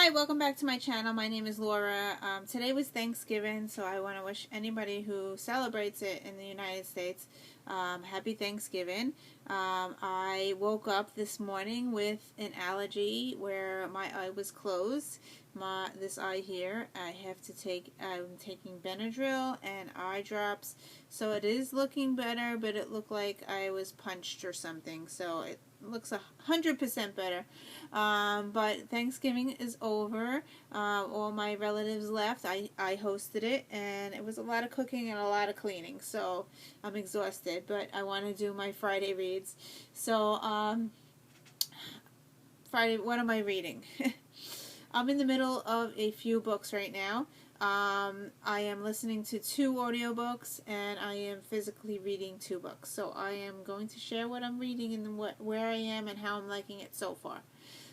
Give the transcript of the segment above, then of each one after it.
Hi, welcome back to my channel. My name is Laura. Today was Thanksgiving, so I want to wish anybody who celebrates it in the United States happy Thanksgiving. I woke up this morning with an allergy where my eye was closed. This eye here, I'm taking Benadryl and eye drops, so it is looking better, but it looked like I was punched or something, so it looks 100% better. But Thanksgiving is over. All my relatives left. I hosted it, and it was a lot of cooking and a lot of cleaning, so I'm exhausted, but I want to do my Friday reads. So Friday, what am I reading? I'm in the middle of a few books right now. I am listening to 2 audiobooks, and I am physically reading 2 books. So I am going to share what I'm reading and where I am and how I'm liking it so far.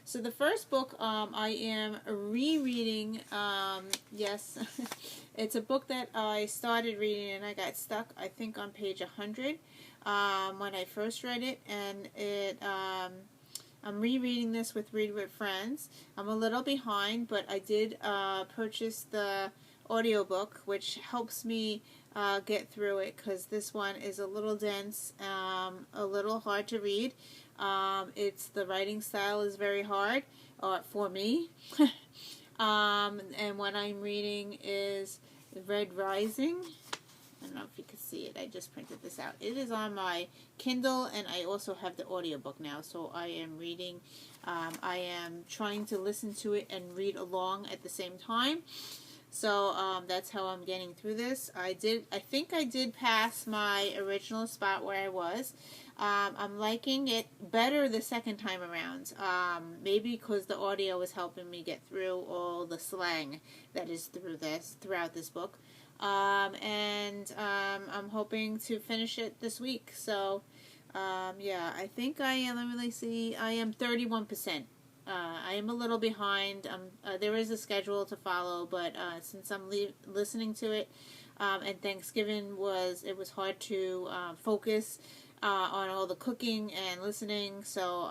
So the first book I am rereading, yes, it's a book that I started reading and I got stuck, I think, on page 100 when I first read it, and I'm rereading this with Read With Friends. I'm a little behind, but I did purchase the audiobook, which helps me get through it, because this one is a little dense, a little hard to read. The writing style is very hard for me. And what I'm reading is Red Rising. I don't know if you can see it. I just printed this out. It is on my Kindle, and I also have the audiobook now. So I am reading. I am trying to listen to it and read along at the same time. So that's how I'm getting through this. I think I did pass my original spot where I was. I'm liking it better the second time around. Maybe because the audio is helping me get through all the slang that is throughout this book. And I'm hoping to finish it this week. So, yeah, I think I am, let me see, I am 31%. I am a little behind. There is a schedule to follow, but since I'm listening to it, and Thanksgiving was hard to focus on all the cooking and listening, so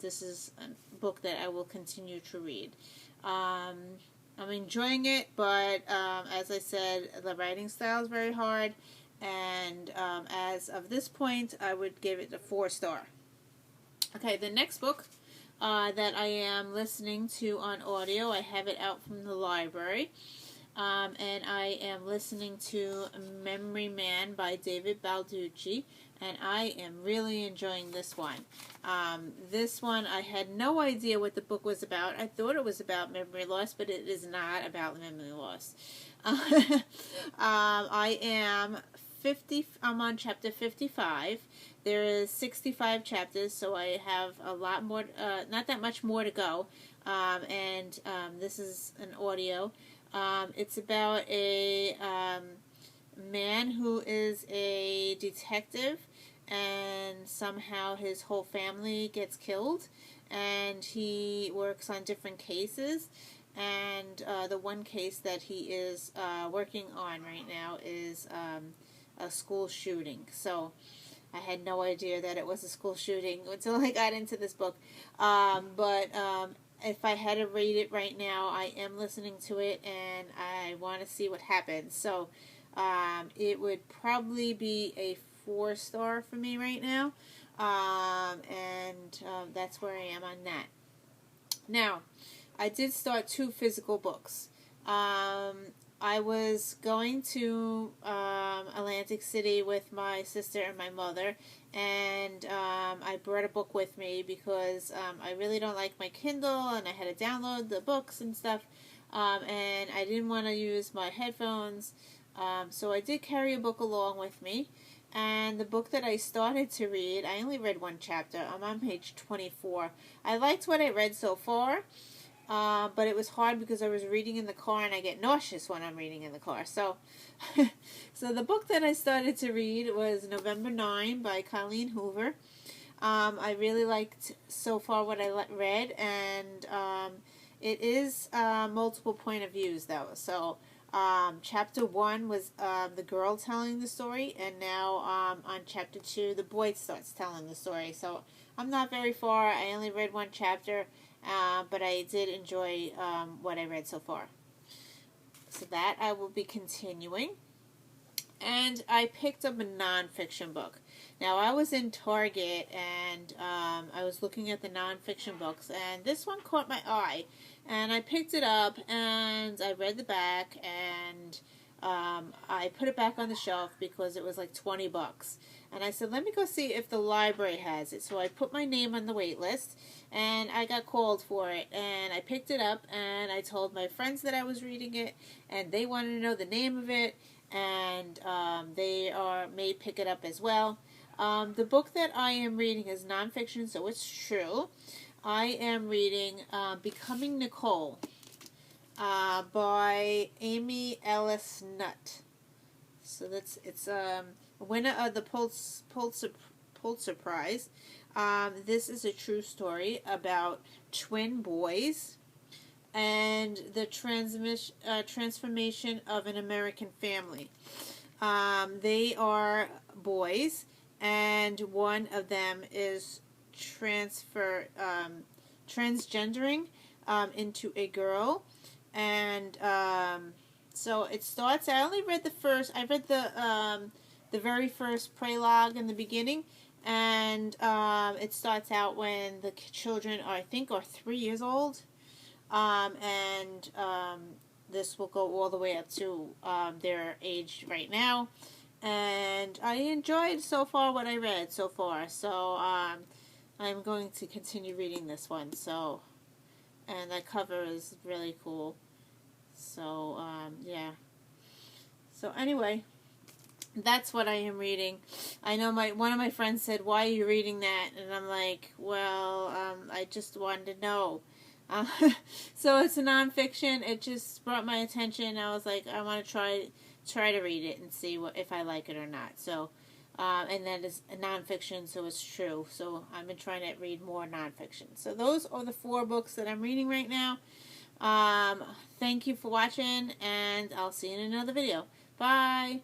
this is a book that I will continue to read. I'm enjoying it, but as I said, the writing style is very hard, and as of this point, I would give it a 4-star. Okay, the next book that I am listening to on audio, I have it out from the library, and I am listening to Memory Man by David Balducci, and I am really enjoying this one. This one, I had no idea what the book was about. I thought it was about memory loss, but it is not about memory loss. I'm on chapter 55. There is 65 chapters, so I have a lot more, not that much more to go. And this is an audio. It's about a man who is a detective, and somehow his whole family gets killed, and he works on different cases, and the one case that he is working on right now is a school shooting. So I had no idea that it was a school shooting until I got into this book. But if I had to rate it right now, I am listening to it, and I want to see what happens. So it would probably be a 4-star for me right now, and that's where I am on that. Now, I did start 2 physical books. I was going to Atlantic City with my sister and my mother, and I brought a book with me because I really don't like my Kindle, and I had to download the books and stuff, and I didn't want to use my headphones. So I did carry a book along with me, and the book that I started to read, I only read 1 chapter. I'm on page 24. I liked what I read so far, but it was hard because I was reading in the car, and I get nauseous when I'm reading in the car. So, so the book that I started to read was November 9 by Colleen Hoover. I really liked so far what I read, and it is multiple point of views, though. So Chapter 1 was the girl telling the story, and now on Chapter 2, the boy starts telling the story. So I'm not very far. I only read one chapter, but I did enjoy what I read so far. So that I will be continuing. And I picked up a nonfiction book. Now, I was in Target, and I was looking at the nonfiction books, and this one caught my eye. And I picked it up, and I read the back, and I put it back on the shelf because it was like $20. And I said, let me go see if the library has it. So I put my name on the wait list, and I got called for it. And I picked it up, and I told my friends that I was reading it, and they wanted to know the name of it, and they may pick it up as well. The book that I am reading is nonfiction, so it's true. I am reading Becoming Nicole by Amy Ellis Nutt. So it's a winner of the Pulitzer Prize. This is a true story about twin boys and the transformation of an American family. They are boys, and one of them is transgendering into a girl, and so it starts. I only read the first. I read the very first prologue in the beginning, and it starts out when the children are 3 years old, and this will go all the way up to their age right now. And I enjoyed so far what I read so far, so I'm going to continue reading this one. So, and that cover is really cool. So yeah. So anyway, that's what I am reading. I know one of my friends said, "Why are you reading that?" And I'm like, "Well, I just wanted to know." So it's a nonfiction. It just brought my attention. I was like, I want to try to read it and see if I like it or not. So, and that is a nonfiction, so it's true. So I've been trying to read more nonfiction. So those are the 4 books that I'm reading right now. Thank you for watching, and I'll see you in another video. Bye!